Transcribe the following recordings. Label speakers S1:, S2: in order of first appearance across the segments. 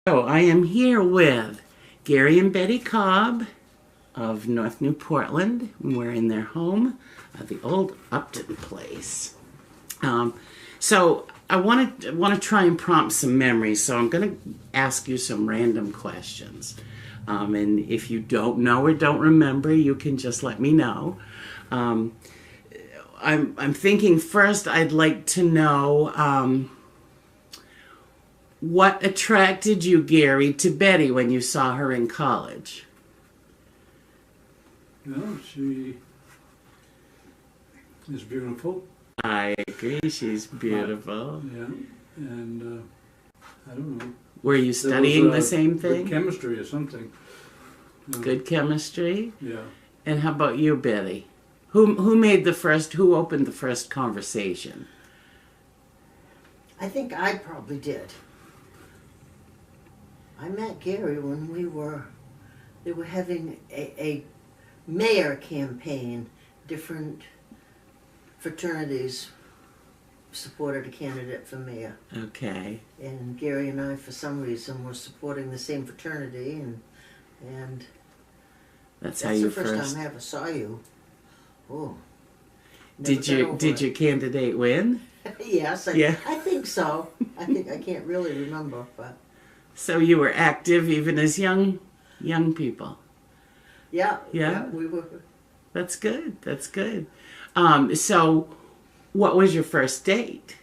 S1: So I am here with Gary and Betty Cobb of North New Portland. We're in their home, the old Upton place. So I want to try and prompt some memories. So I'm going to ask you some random questions, and if you don't know or don't remember, you can just let me know. I'm thinking first I'd like to know. What attracted you, Gary, to Betty when you saw her in college?
S2: Well, she is beautiful.
S1: I agree, she's beautiful.
S2: Yeah, and I don't know.
S1: Were you studying the same thing?
S2: Good chemistry or something.
S1: Good chemistry?
S2: Yeah.
S1: And how about you, Betty? Who opened the first conversation?
S3: I think I probably did. I met Gary when they were having a mayor campaign. Different fraternities supported a candidate for mayor.
S1: Okay.
S3: And Gary and I, for some reason, were supporting the same fraternity, and
S1: that's how you
S3: the first time I ever saw you. Oh.
S1: Did your candidate win?
S3: Yes, I think so. I can't really remember, but.
S1: So you were active even as young people.
S3: Yeah.
S1: Yeah,
S3: we were.
S1: That's good. That's good. So, what was your first date?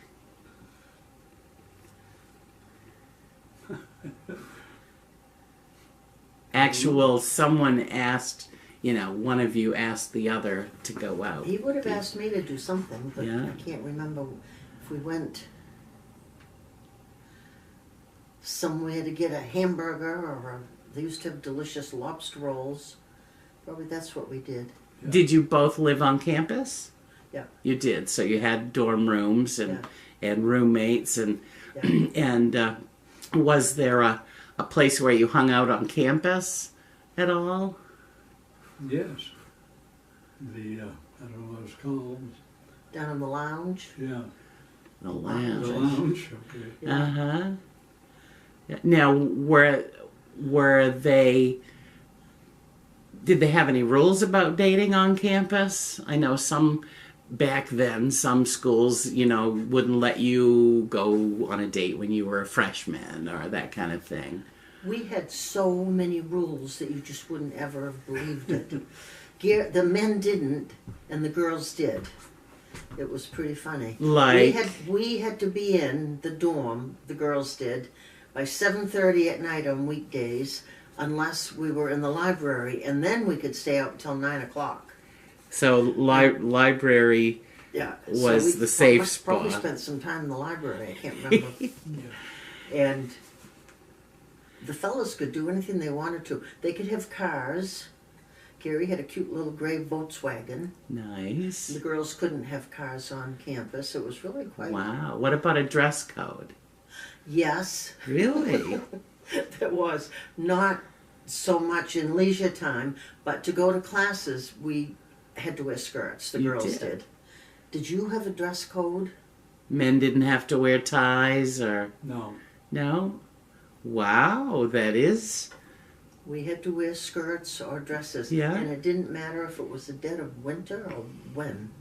S1: Someone asked, one of you asked the other to go out.
S3: He would have asked me to do something, but
S1: yeah.
S3: I can't remember if we went somewhere to get a hamburger or they used to have delicious lobster rolls. Probably that's what we did.
S1: Yeah. Did you both live on campus?
S3: Yeah.
S1: You did. So you had dorm rooms and roommates and
S3: yeah.
S1: and was there a place where you hung out on campus at all?
S2: Yes. I don't know what it's called.
S3: Down in the lounge?
S2: Yeah.
S1: The lounge.
S2: The lounge, okay.
S3: Yeah.
S1: Uh-huh. Now, did they have any rules about dating on campus? I know back then, some schools, wouldn't let you go on a date when you were a freshman or that kind of thing.
S3: We had so many rules that you just wouldn't ever have believed it. The men didn't, and the girls did. It was pretty funny. We had to be in the dorm, the girls did, by 7:30 at night on weekdays, unless we were in the library, and then we could stay out until 9 o'clock.
S1: So library was the safe spot.
S3: Probably spent some time in the library. I can't remember. And the fellas could do anything they wanted to. They could have cars. Gary had a cute little gray Volkswagen.
S1: Nice.
S3: The girls couldn't have cars on campus. It was really quite...
S1: Wow. What about a dress code?
S3: Yes.
S1: Really?
S3: There was. Not so much in leisure time, but to go to classes, we had to wear skirts. The girls did. Did you have a dress code?
S1: Men didn't have to wear ties or...
S2: No.
S1: No? Wow, that is...
S3: We had to wear skirts or dresses.
S1: Yeah.
S3: And it didn't matter if it was the dead of winter or when.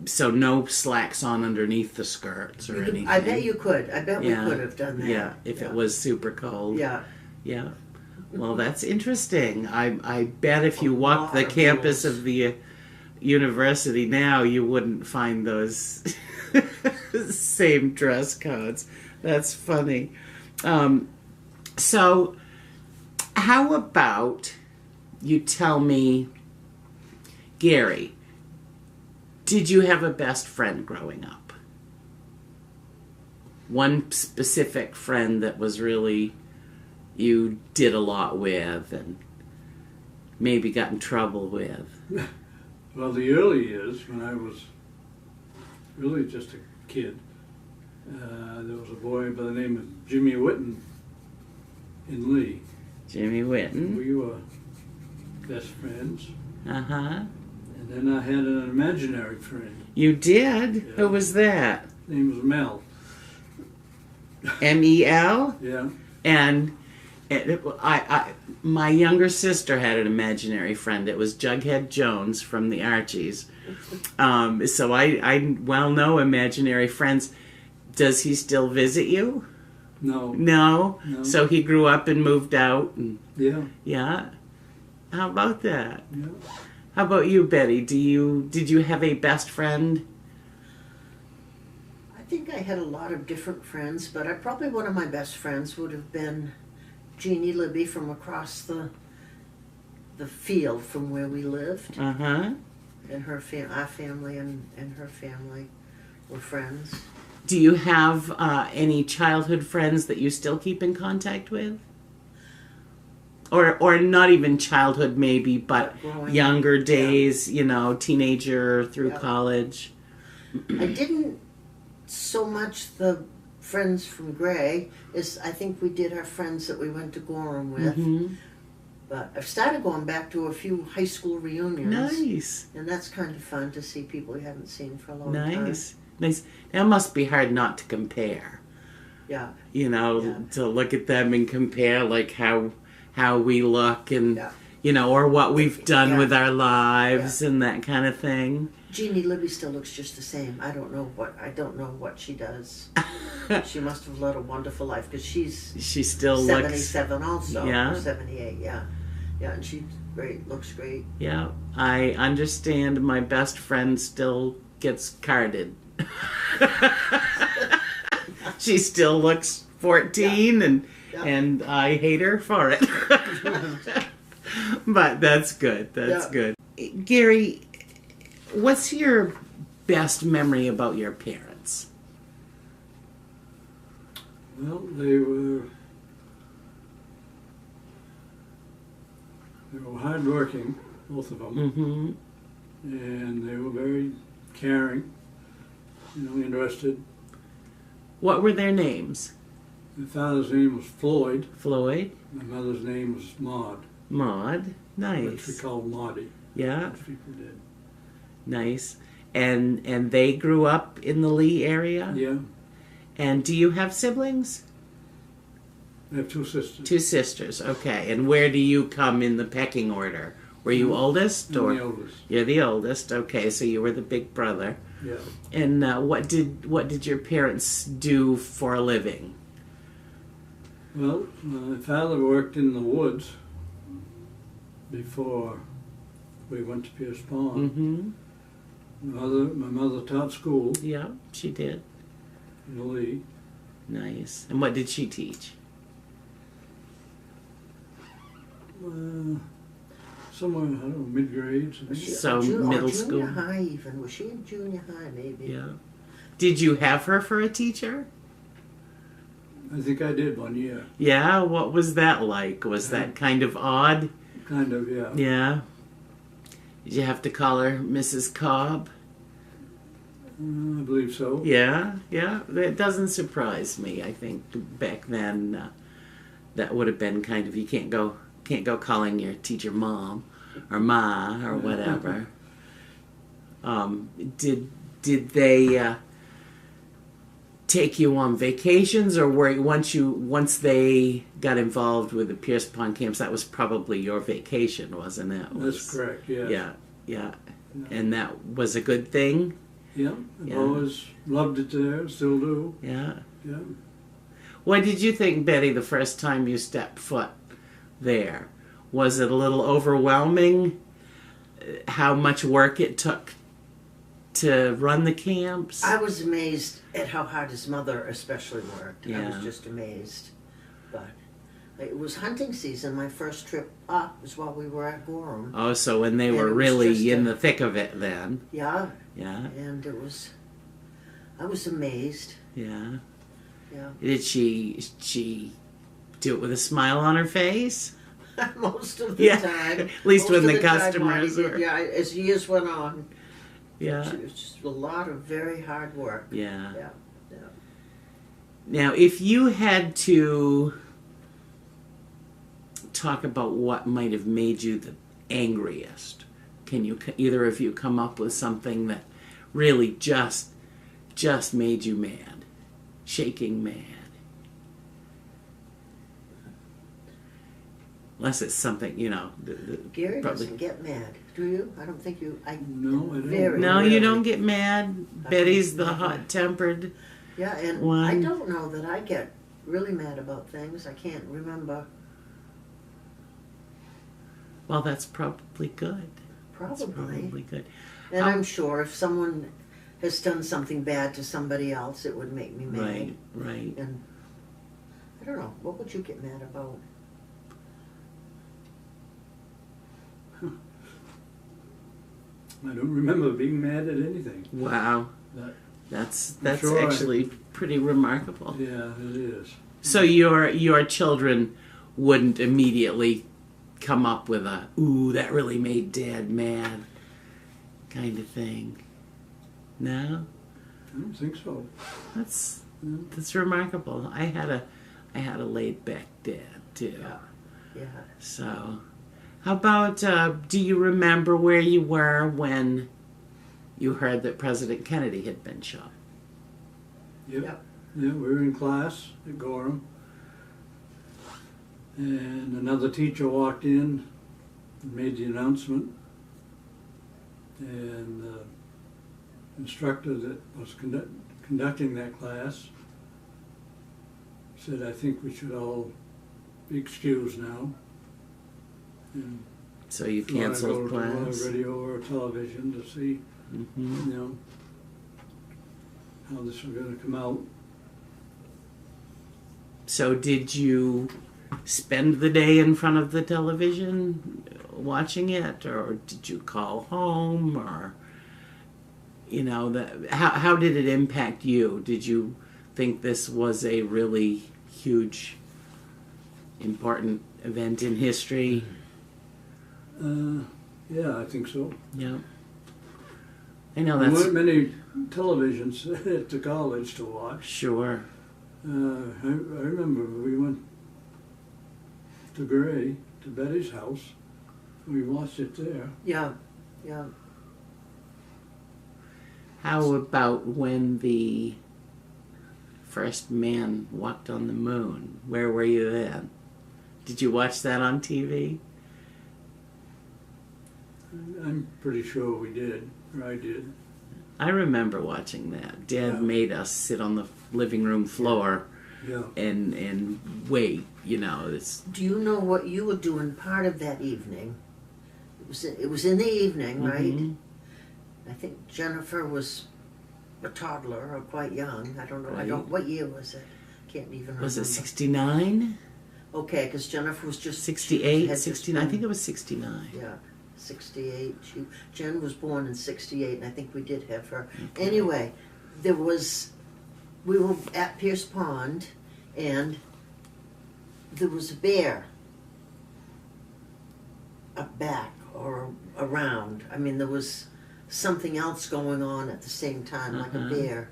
S1: So no slacks on underneath the skirts or anything.
S3: I bet you could. I bet we could have done that.
S1: Yeah, if it was super cold.
S3: Yeah.
S1: Yeah. Well, that's interesting. I bet if you walked the campus of the university now, you wouldn't find those same dress codes. That's funny. So, how about you tell me, Gary, did you have a best friend growing up? One specific friend that was really, you did a lot with and maybe got in trouble with?
S2: Well, the early years, when I was really just a kid, there was a boy by the name of Jimmy Whitten in Lee.
S1: Jimmy Whitten.
S2: We were best friends.
S1: Uh-huh.
S2: And then I had an imaginary friend.
S1: You did?
S2: Yeah.
S1: Who was that?
S2: His name was Mel.
S1: M-E-L.
S2: Yeah.
S1: And my younger sister had an imaginary friend. It was Jughead Jones from the Archies. So I well know imaginary friends. Does he still visit you?
S2: No.
S1: No?
S2: No.
S1: So he grew up and moved out? And,
S2: Yeah.
S1: yeah? How about that?
S2: Yeah.
S1: How about you, Betty? Did you have a best friend?
S3: I think I had a lot of different friends, but probably one of my best friends would have been Jeannie Libby from across the field from where we lived.
S1: Uh-huh.
S3: And our family and her family were friends.
S1: Do you have any childhood friends that you still keep in contact with? Or not even childhood maybe, but younger days, you know, teenager through college?
S3: I didn't so much the friends from Gray as I think we did our friends that we went to Gorham with.
S1: Mm-hmm.
S3: But I've started going back to a few high school reunions.
S1: Nice.
S3: And that's kind of fun to see people you haven't seen for a long time.
S1: Nice. That must be hard not to compare.
S3: Yeah.
S1: You know, to look at them and compare like how we look and, you know, or what we've done with our lives and that kind of thing.
S3: Jeannie Libby still looks just the same. I don't know what she does. She must have led a wonderful life because she
S1: still
S3: 77 also.
S1: Yeah.
S3: Or 78, yeah. Yeah, and she's great, looks great.
S1: Yeah, I understand my best friend still gets carded. She still looks 14 and I hate her for it. But that's good. That's good. Gary, what's your best memory about your parents?
S2: Well, they were hardworking, both of them,
S1: Mm-hmm.
S2: and they were very caring, you know, interested.
S1: What were their names?
S2: My father's name was Floyd.
S1: Floyd.
S2: My mother's name was Maud.
S1: Maud. Nice.
S2: Which we called Maudie.
S1: Yeah.
S2: Most people did.
S1: Nice. And they grew up in the Lee area?
S2: Yeah.
S1: And do you have siblings?
S2: I have two sisters.
S1: Two sisters, okay. And where do you come in the pecking order? Were you oldest?
S2: I'm
S1: Or
S2: the oldest.
S1: You're the oldest, okay, so you were the big brother.
S2: Yeah.
S1: And what did your parents do for a living?
S2: Well, my father worked in the woods before we went to Pierce Pond.
S1: Mm-hmm.
S2: My mother taught school
S1: Yeah, she did.
S2: in the Lee.
S1: Nice. And what did she teach?
S2: Somewhere, I don't know, mid-grades. I think.
S1: So middle school.
S3: Junior high even. Was she in junior high maybe?
S1: Yeah. Did you have her for a teacher?
S2: I think I did one year.
S1: Yeah, what was that like? Was that kind of odd?
S2: Kind of, yeah.
S1: Yeah. Did you have to call her Mrs. Cobb?
S2: I believe so.
S1: Yeah, yeah. That doesn't surprise me. I think back then that would have been kind of, you can't go calling your teacher mom or ma or whatever. Did they take you on vacations, or once they got involved with the Pierce Pond camps, that was probably your vacation, wasn't it?
S2: That's correct, yeah.
S1: Yeah. And that was a good thing?
S2: Yeah, I've always loved it there, still do.
S1: Yeah.
S2: Yeah.
S1: What did you think, Betty, the first time you stepped foot there? Was it a little overwhelming how much work it took to run the camps?
S3: I was amazed at how hard his mother especially worked. I
S1: Yeah.
S3: was just amazed. But it was hunting season. My first trip up was while we were at Gorham.
S1: Oh, so when they
S3: And
S1: were
S3: it was
S1: really
S3: just
S1: in the thick of it then.
S3: Yeah.
S1: Yeah.
S3: And I was amazed.
S1: Yeah.
S3: Yeah.
S1: Did she do it with a smile on her face?
S3: Most of the time.
S1: At least
S3: Most
S1: when
S3: of
S1: the
S3: time,
S1: customers
S3: Marty
S1: were.
S3: did, yeah, as years went on.
S1: Yeah.
S3: It was just a lot of very hard work.
S1: Yeah.
S3: Yeah.
S1: Now, if you had to talk about what might have made you the angriest, can either of you come up with something that really just made you mad, shaking mad? unless it's something, you know.
S3: Gary
S1: probably.
S3: doesn't get mad, do you? I don't think you.
S2: No, I don't.
S3: Very
S1: No,
S3: rarely.
S1: you don't get mad. Betty's the hot-tempered.
S3: Yeah, and
S1: one.
S3: I don't know that I get really mad about things. I can't remember.
S1: Well, that's probably good. That's
S3: Probably.
S1: probably good.
S3: And I'm sure if someone has done something bad to somebody else, it would make me mad.
S1: Right, right.
S3: And I don't know. What would you get mad about?
S2: I don't remember being mad at anything.
S1: Wow.
S2: That,
S1: That's
S2: sure
S1: actually pretty remarkable.
S2: yeah, it is.
S1: So your children wouldn't immediately come up with a "ooh, that really made Dad mad" kind of thing. No,
S2: I don't think so.
S1: that's remarkable. I had a laid back dad too.
S3: Yeah.
S1: So, how about do you remember where you were when you heard that President Kennedy had been shot?
S2: Yep.
S3: Yep.
S2: Yeah, we were in class at Gorham, and another teacher walked in and made the announcement, and the instructor that was conducting that class said, "I think we should all be excused now." And
S1: So you
S2: if you wanna
S1: canceled
S2: go to
S1: class.
S2: radio or television to see,
S1: Hmm.
S2: you know, how this was going to come out.
S1: So did you spend the day in front of the television watching it, or did you call home, or you know, how did it impact you? Did you think this was a really huge, important event in history?
S2: Yeah, I think so.
S1: Yeah. I know
S2: There
S1: that's
S2: weren't many televisions at the college to watch.
S1: sure.
S2: I remember we went to Gray, to Betty's house. We watched it there.
S3: Yeah. Yeah.
S1: How about when the first man walked on the moon? Where were you then? Did you watch that on TV?
S2: I'm pretty sure we did, or I did.
S1: I remember watching that. Dad
S2: Yeah.
S1: made us sit on the living room floor
S2: Yeah.
S1: and wait. You know, it's
S3: Do you know what you were doing part of that evening? It was in the evening, right?
S1: Mhm.
S3: I think Jennifer was a toddler or quite young. I don't know. I
S1: Right.
S3: don't. What year was it? Can't even remember.
S1: Was it 69?
S3: Okay, because Jennifer was just
S1: 68?
S3: had just
S1: 69? I
S3: been-
S1: think it was 69.
S3: Yeah, 68. Jen was born in 68, and I think we did have her.
S1: Okay.
S3: Anyway, we were at Pierce Pond, and there was a bear up back or around. I mean, there was something else going on at the same time, like a
S1: Uh-huh.
S3: bear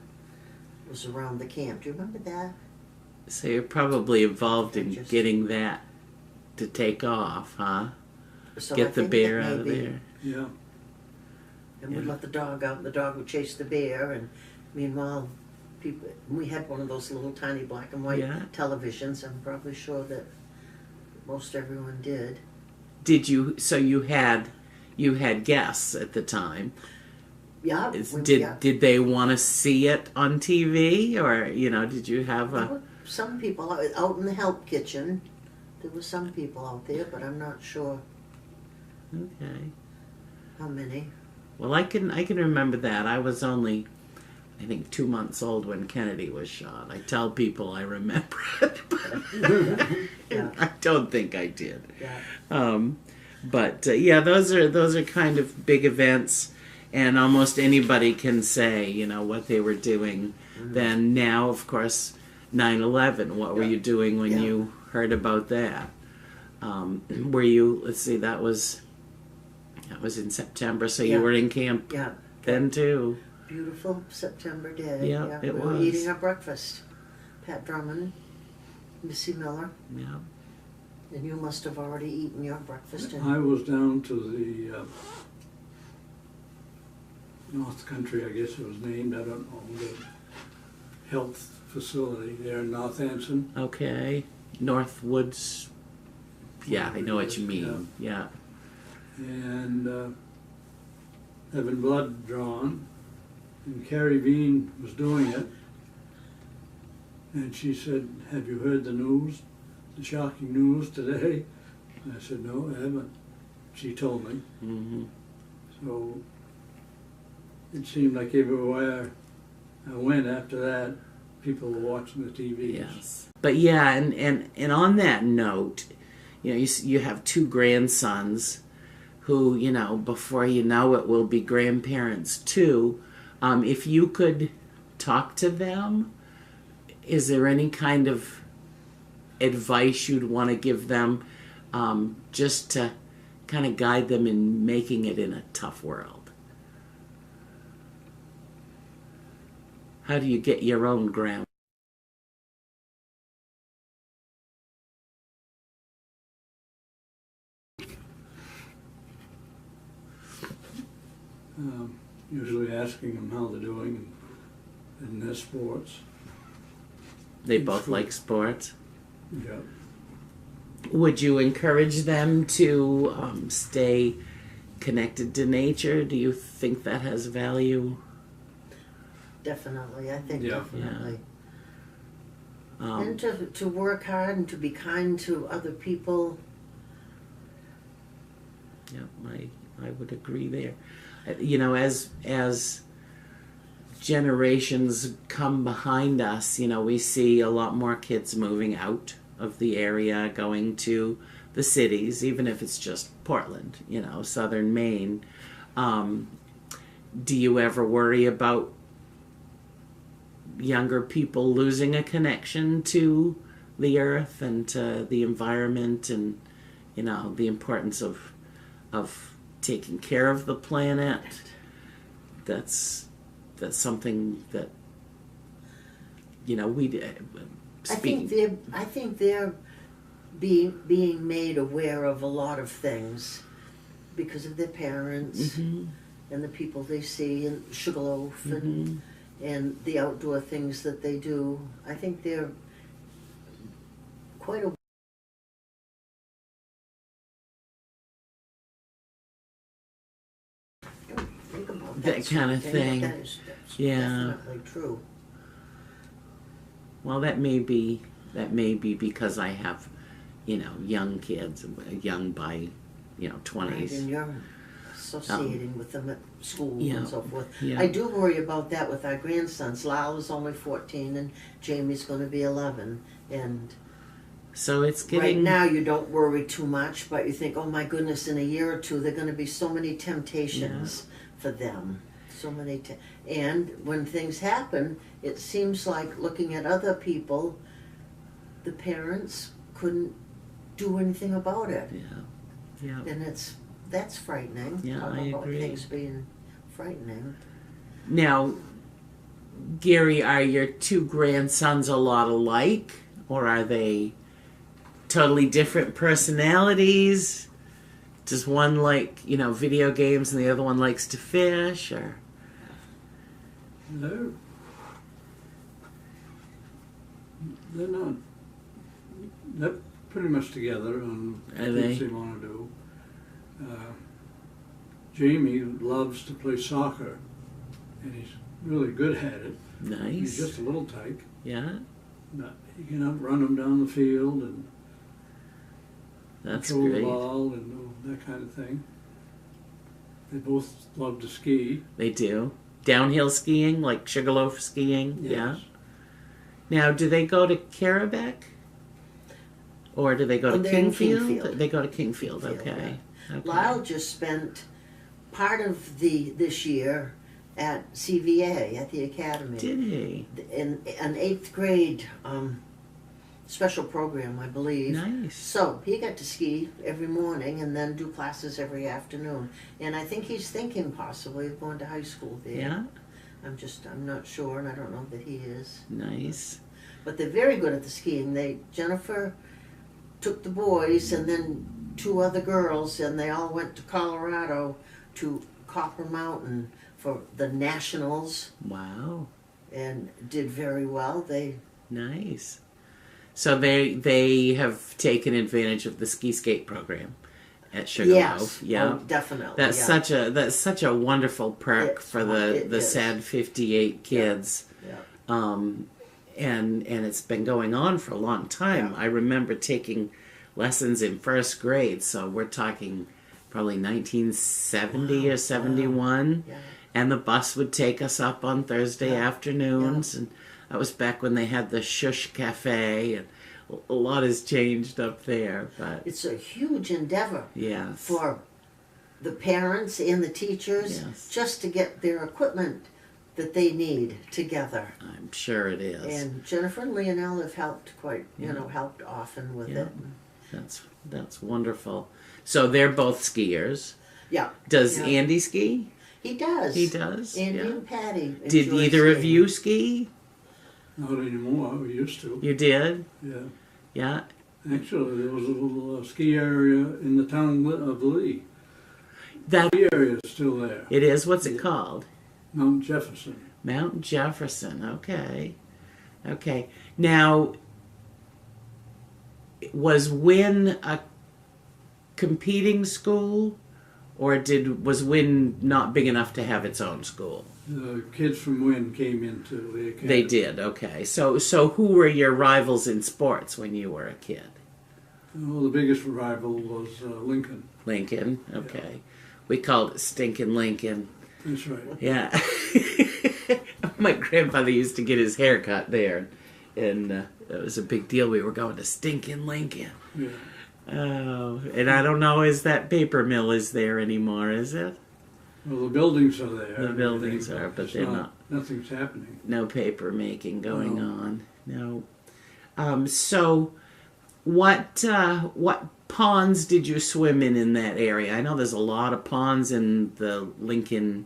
S3: was around the camp. Do you remember that?
S1: So you're probably involved in
S3: Just-
S1: getting that to take off, huh?
S3: So I
S1: Get the
S3: think
S1: bear
S3: that
S1: out of
S3: maybe-
S1: there.
S2: Yeah.
S3: And we'd
S1: Yeah.
S3: let the dog out, and the dog would chase the bear, and meanwhile, we had one of those little tiny black and white
S1: Yeah.
S3: televisions. I'm probably sure that most everyone did.
S1: Did you? So you had guests at the time.
S3: Yeah.
S1: Did they want to see it on TV, or you know, did you have
S3: There
S1: a?
S3: were some people out in the help kitchen. There were some people out there, but I'm not sure
S1: Okay.
S3: how many.
S1: Well, I can remember that. I was only, I think, 2 months old when Kennedy was shot. I tell people I remember it, but
S3: Yeah.
S1: I don't think I did.
S3: Yeah.
S1: But yeah, those are kind of big events, and almost anybody can say, you know, what they were doing then. Now, of course, 9/11. What were you doing when
S3: Yeah.
S1: you heard about that? Were you? Let's see, that was in September, so
S3: Yeah.
S1: you were in camp
S3: Yeah.
S1: then too.
S3: Beautiful September day.
S1: Yeah, it
S3: we were
S1: was.
S3: eating our breakfast. Pat Drummond, Missy Miller,
S1: Yeah.
S3: and you must have already eaten your breakfast. And
S2: I was down to the North Country, I guess it was named, I don't know, the health facility there in North Anson.
S1: Okay. Northwoods Yeah, I know what you mean. Yeah.
S2: And having blood drawn, and Carrie Bean was doing it, and she said, "Have you heard the news, the shocking news today?" And I said, "No, I haven't." She told me.
S1: Mm-hmm.
S2: So it seemed like everywhere I went after that, people were watching the TV.
S1: Yes. But yeah, and on that note, you know, you have two grandsons who, you know, before you know it, will be grandparents too. If you could talk to them, is there any kind of advice you'd want to give them, just to kind of guide them in making it in a tough world? How do you get your own ground?
S2: Usually asking them how they're doing in their sports.
S1: They both like sports.
S2: Yeah.
S1: Would you encourage them to stay connected to nature? Do you think that has value?
S3: Definitely, I think
S2: Yeah.
S3: definitely.
S1: Yeah.
S3: And to work hard and to be kind to other people.
S1: Yeah, I would agree there. You know, as generations come behind us, you know, we see a lot more kids moving out of the area, going to the cities, even if it's just Portland, you know, southern Maine. Do you ever worry about younger people losing a connection to the earth and to the environment, and, you know, the importance of taking care of the planet? That's something that, you know,
S3: I think they're being made aware of a lot of things because of their parents.
S1: Mm-hmm.
S3: And the people they see, and Sugarloaf,
S1: Mm-hmm.
S3: and the outdoor things that they do. I think they're quite a think about
S1: That kind of thing.
S3: That's
S1: Yeah.
S3: definitely true.
S1: Well, that may be because I have, you know, young kids, young by, you know,
S3: Right,
S1: 20s.
S3: and you're associating with them at school
S1: yeah,
S3: and so forth.
S1: yeah.
S3: I do worry about that with our grandsons. Lyle is only 14 and Jamie's going to be 11. And
S1: So it's
S3: right
S1: getting
S3: now you don't worry too much, but you think, oh my goodness, in a year or two there are going to be so many temptations for them. So many, and when things happen, it seems like looking at other people, the parents couldn't do anything about it.
S1: Yeah.
S3: And that's frightening.
S1: Yeah,
S3: Talk
S1: I
S3: about
S1: agree.
S3: things being frightening.
S1: Now, Gary, are your two grandsons a lot alike, or are they totally different personalities? Does one like, you know, video games and the other one likes to fish, or?
S2: No. They're not. They're pretty much together on
S1: Are
S2: things
S1: they?
S2: they want to do. Jamie loves to play soccer, and he's really good at it. He's
S1: Nice.
S2: just a little tyke.
S1: Yeah,
S2: But he can outrun him down the field and
S1: that's
S2: control the
S1: great.
S2: ball and that kind of thing. They both love to ski.
S1: They do. Downhill skiing, like Sugarloaf skiing. Yeah.
S2: Yes.
S1: Now, do they go to Carrabeck? Or do they go to
S3: Oh, they're in
S1: Kingfield?
S3: Kingfield.
S1: They go to Kingfield,
S3: Kingfield,
S1: okay. Okay.
S3: Lyle just spent part of this year at CVA, at the academy.
S1: Did he?
S3: In an 8th grade special program, I believe.
S1: Nice.
S3: So he got to ski every morning and then do classes every afternoon. And I think he's thinking possibly of going to high school there.
S1: Yeah?
S3: I'm not sure, and I don't know that he is.
S1: Nice.
S3: But they're very good at the skiing. Jennifer took the boys and then 2 other girls, and they all went to Colorado to Copper Mountain for the nationals
S1: Wow.
S3: and did very well.
S1: Nice. So they have taken advantage of the ski skate program at Sugarloaf.
S3: Yes.
S1: Yeah,
S3: Oh, definitely.
S1: that's
S3: yeah.
S1: such a wonderful perk for the
S3: is.
S1: sad 58 kids.
S3: Yeah.
S1: And it's been going on for a long time.
S3: Yeah.
S1: I remember taking lessons in first grade, so we're talking probably 1970 or 71.
S3: Yeah.
S1: And the bus would take us up on Thursday afternoons, and that was back when they had the Shush Cafe, and a lot has changed up there. But
S3: It's a huge endeavor
S1: yes,
S3: for the parents and the teachers
S1: Yes.
S3: just to get their equipment that they need together.
S1: I'm sure it is.
S3: And Jennifer and Leonel have helped helped often with
S1: Yeah.
S3: it.
S1: That's wonderful. So they're both skiers.
S3: Yeah.
S1: Does
S3: Yeah.
S1: Andy ski?
S3: He does.
S1: He does.
S3: Andy
S1: yeah.
S3: and Patty.
S1: Did
S3: enjoy
S1: either of
S3: skiing.
S1: you ski?
S2: Not anymore. We used to.
S1: You did.
S2: Yeah.
S1: Yeah.
S2: Actually, there was a little ski area in the town of Lee.
S1: That
S2: The ski area is still there.
S1: it is. What's it called?
S2: Mount Jefferson.
S1: Mount Jefferson. Okay. Okay. Now, was Wynn a competing school, or was Wynn not big enough to have its own school?
S2: The kids from Wynn came into the academy.
S1: They did. Okay. So who were your rivals in sports when you were a kid?
S2: Well, the biggest rival was Lincoln.
S1: Lincoln. Okay. We called it Stinkin' Lincoln.
S2: That's right.
S1: Yeah. My grandfather used to get his hair cut there, and it was a big deal. We were going to Stinkin' Lincoln.
S2: Yeah.
S1: Oh, and I don't know, is that paper mill is there anymore, is it?
S2: Well, the buildings are there.
S1: The buildings are, but
S2: It's
S1: they're not.
S2: Nothing's happening.
S1: No paper making going
S2: No.
S1: on. No. So what ponds did you swim in that area? I know there's a lot of ponds in the Lincoln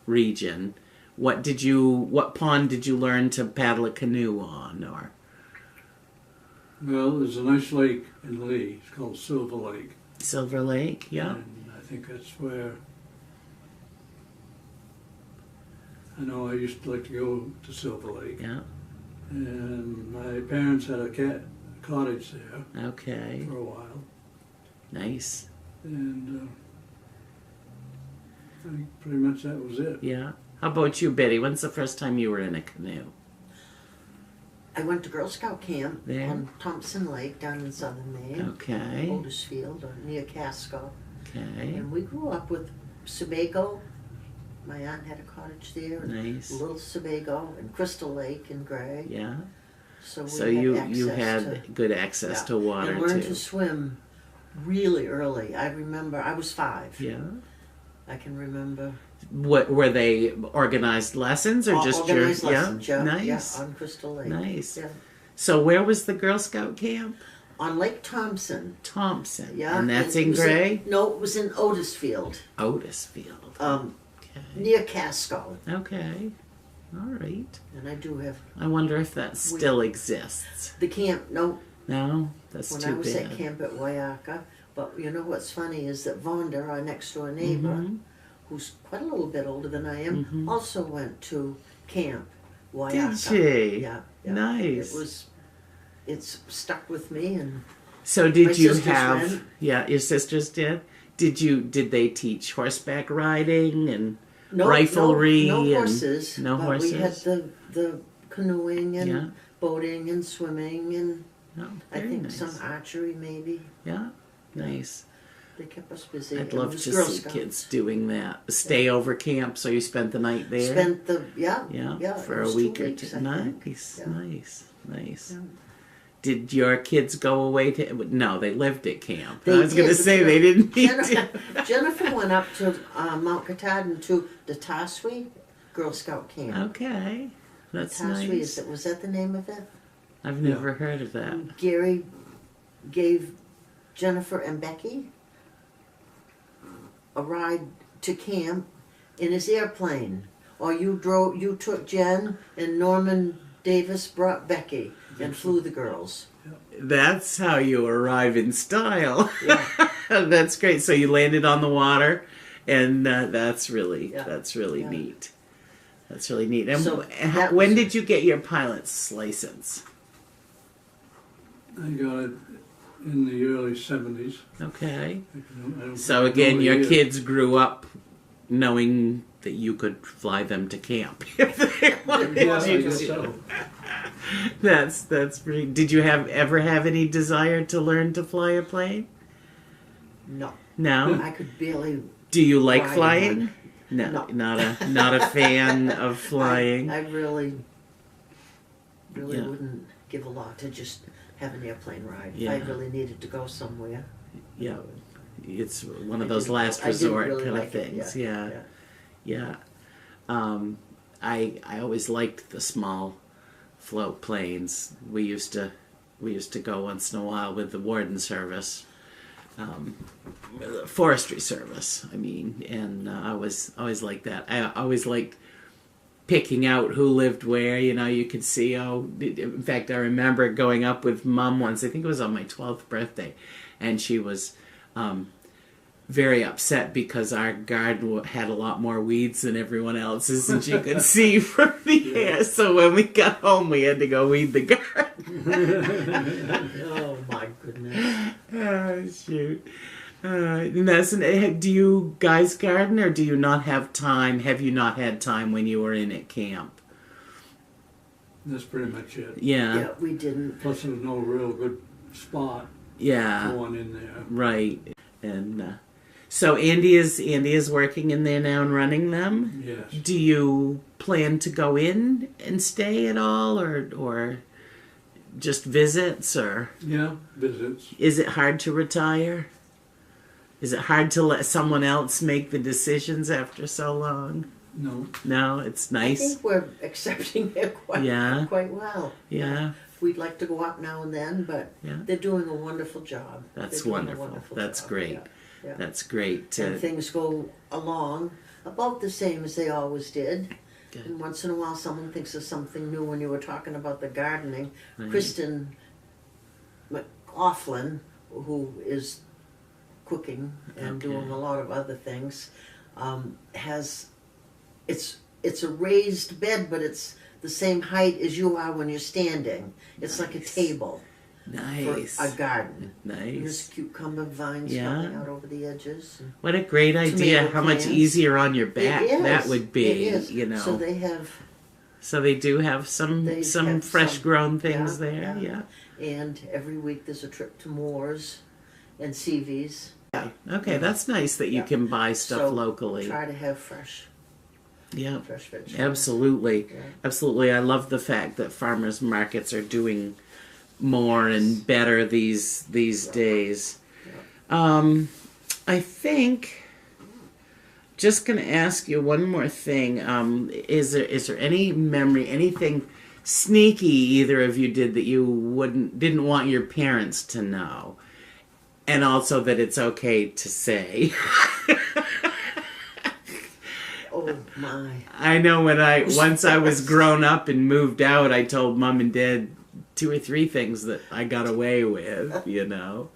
S1: region. What pond did you learn to paddle a canoe on, or?
S2: Well, there's a nice lake in Lee. It's called Silver Lake.
S1: Silver Lake, yeah.
S2: And I think that's where I know I used to like to go to Silver Lake.
S1: Yeah.
S2: And my parents had a cottage there
S1: Okay.
S2: for a while.
S1: Nice.
S2: And I think pretty much that was it.
S1: Yeah. How about you, Betty? When's the first time you were in a canoe?
S3: I went to Girl Scout camp
S1: There?
S3: on Thompson Lake down in southern Maine,
S1: Okay.
S3: Otisfield, near Casco.
S1: Okay.
S3: And we grew up with Sebago. My aunt had a cottage there. And
S1: Nice.
S3: Little Sebago and Crystal Lake in Gray.
S1: Yeah.
S3: So we
S1: So
S3: had
S1: you
S3: access
S1: had
S3: to,
S1: good access to water
S3: and learned
S1: too.
S3: to swim really early. I remember I was 5.
S1: Yeah.
S3: I can remember.
S1: What were they organized lessons or just
S3: organized
S1: your
S3: lessons, yeah,
S1: Nice.
S3: yeah, on Crystal Lake.
S1: Nice.
S3: Yeah.
S1: So where was the Girl Scout camp?
S3: On Lake Thompson.
S1: Thompson.
S3: Yeah.
S1: And that's
S3: it
S1: in
S3: was
S1: Gray?
S3: No, it was in Otisfield,
S1: Otisfield. Okay.
S3: near Casco.
S1: Okay. All right.
S3: And I do have
S1: I wonder if that still exists.
S3: the camp. No,
S1: No? That's
S3: when
S1: too
S3: I was
S1: bad.
S3: at camp at Wayaka. But you know what's funny is that Vonda, our next door neighbor,
S1: Mhm.
S3: who's quite a little bit older than I am,
S1: Mhm.
S3: also went to camp
S1: Did
S3: Wayaka.
S1: she?
S3: Yeah, yeah.
S1: Nice.
S3: It's stuck with me, and
S1: So
S3: My
S1: did you
S3: sisters
S1: have?
S3: went.
S1: Yeah, your sisters did. Did they teach horseback riding and
S3: no
S1: riflery?
S3: no
S1: and
S3: horses.
S1: No
S3: but
S1: horses.
S3: we had the canoeing and
S1: Yeah.
S3: boating and swimming and
S1: Oh,
S3: I
S1: very
S3: think
S1: nice.
S3: some archery maybe.
S1: Yeah, nice.
S3: They kept us busy.
S1: I'd
S3: It
S1: love
S3: was
S1: to
S3: Girl
S1: see
S3: Scouts.
S1: kids doing that. Stay over camp, so you spent the night there.
S3: Spent the
S1: yeah,
S3: it
S1: for a
S3: was
S1: week
S3: 2
S1: or
S3: weeks,
S1: two.
S3: I think.
S1: Nice,
S3: Yeah.
S1: nice.
S3: Yeah.
S1: Did your kids go away to? No, they lived at camp.
S3: They
S1: I was going to
S3: did,
S1: say
S3: but
S1: they didn't need
S3: Jennifer,
S1: to.
S3: Jennifer went up to Mount Katahdin to the Taswi Girl Scout camp.
S1: Okay, that's
S3: Taswi,
S1: nice.
S3: was that the name of it?
S1: I've never heard of that.
S3: Gary gave Jennifer and Becky a ride to camp in his airplane. Or you took Jen and Norman Davis brought Becky and flew the girls.
S1: That's how you arrive in style.
S3: Yeah.
S1: That's great. So you landed on the water, and that's really
S3: Yeah. Yeah.
S1: neat. That's really neat. And
S3: So that
S1: when
S3: was-
S1: did you get your pilot's license?
S2: I got it in the early 70s.
S1: Okay.
S2: I don't
S1: So
S2: think I
S1: again,
S2: know
S1: your
S2: the year.
S1: kids grew up knowing that you could fly them to camp if they wanted
S2: Yeah, I
S1: you
S2: guess
S1: to.
S2: so.
S1: That's pretty. Did you ever have any desire to learn to fly a plane?
S3: No,
S1: No.
S3: I could barely.
S1: Do you like
S3: Ride
S1: flying?
S3: one.
S1: No,
S3: No.
S1: not a fan of flying.
S3: I really
S1: Yeah.
S3: wouldn't give a lot to just have an airplane ride. If
S1: Yeah.
S3: I really needed to go somewhere.
S1: Yeah, it's one of
S3: I
S1: those
S3: didn't-
S1: last
S3: I didn't
S1: resort
S3: really
S1: kind of
S3: like it,
S1: things.
S3: yeah,
S1: Yeah, yeah. I always liked the small float planes. We used to go once in a while with the warden service, forestry service. I mean, and I always liked that. I always liked picking out who lived where. You know, you could see. Oh, in fact, I remember going up with Mom once. I think it was on my 12th birthday, and she was very upset because our garden had a lot more weeds than everyone else's, and she could see from the air. So when we got home, we had to go weed the garden.
S3: Oh my goodness.
S1: Oh, shoot. Do you guys garden, or do you not have time? Have you not had time when you were in at camp?
S2: That's pretty much it.
S1: Yeah.
S3: Yeah, we didn't.
S2: Plus, there was no real good spot
S1: Yeah.
S2: going in there.
S1: Right. And so Andy is working in there now and running them.
S2: Yes.
S1: Do you plan to go in and stay at all, or just visits, or
S2: Yeah, visits.
S1: is it hard to retire? Is it hard to let someone else make the decisions after so long?
S2: No.
S1: No, it's
S3: I
S1: nice.
S3: think we're accepting it
S1: Yeah.
S3: quite well.
S1: Yeah,
S3: We'd like to go up now and then, but
S1: yeah.
S3: they're doing a wonderful job.
S1: That's
S3: They're doing a
S1: wonderful.
S3: wonderful
S1: That's
S3: job,
S1: great.
S3: yeah, yeah.
S1: That's great.
S3: And things go along about the same as they always did.
S1: Good.
S3: And once in a while someone thinks of something new. When you were talking about the gardening,
S1: Right.
S3: Kristen McLaughlin, who is cooking and
S1: Okay.
S3: doing a lot of other things, has it's a raised bed, but it's the same height as you are when you're standing. It's like a
S1: Nice.
S3: table
S1: Nice.
S3: for a garden.
S1: Nice.
S3: There's cucumber vines
S1: Yeah.
S3: coming out over the edges. And
S1: What a great idea.
S3: Tomato
S1: How much
S3: plants.
S1: easier on your back
S3: It is.
S1: that would be,
S3: It is.
S1: you know.
S3: So they have,
S1: So they do have some
S3: They have
S1: fresh
S3: some.
S1: grown things
S3: Yeah,
S1: there.
S3: yeah.
S1: Yeah.
S3: and every week there's a trip to Moore's and Seavy's.
S1: Okay, that's nice that you
S3: Yeah.
S1: can buy stuff
S3: So
S1: locally.
S3: Try to have fresh
S1: Yeah.
S3: vegetables.
S1: Absolutely.
S3: Yeah.
S1: Absolutely. I love the fact that farmers markets are doing more and better these days. I think just going to ask you one more thing. Is there any memory, anything sneaky either of you did that you didn't want your parents to know? And also that it's okay to say.
S3: Oh my!
S1: I know once I was grown up and moved out, I told Mom and Dad 2 or 3 things that I got away with, you know.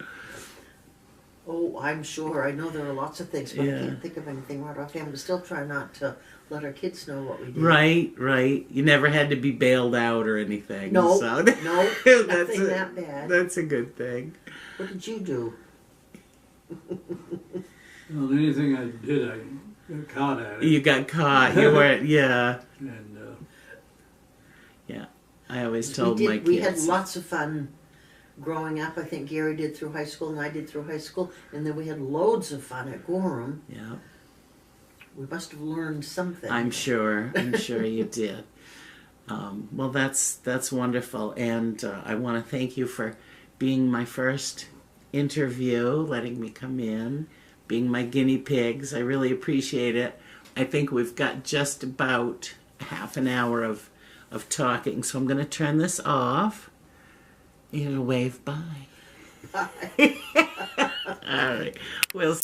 S3: Oh, I'm sure. I know there are lots of things, but
S1: Yeah.
S3: I can't think of anything right offhand. We still try not to let our kids know what we did.
S1: Right. You never had to be bailed out or anything.
S3: No,
S1: so.
S3: no,
S1: That's
S3: nothing that bad.
S1: That's a good thing.
S3: What did you do?
S2: Well, anything I did, I got caught at it.
S1: You got caught. You weren't. Yeah.
S2: And
S1: I always told my kids.
S3: We had lots of fun growing up. I think Gary did through high school, and I did through high school, and then we had loads of fun at Gorham.
S1: Yeah.
S3: We must have learned something.
S1: I'm sure you did. Well, that's wonderful, and I want to thank you for being my first interview, letting me come in, being my guinea pigs. I really appreciate it. I think we've got just about half an hour of talking, so I'm going to turn this off. You're going to wave bye.
S3: Bye.
S1: All right. We'll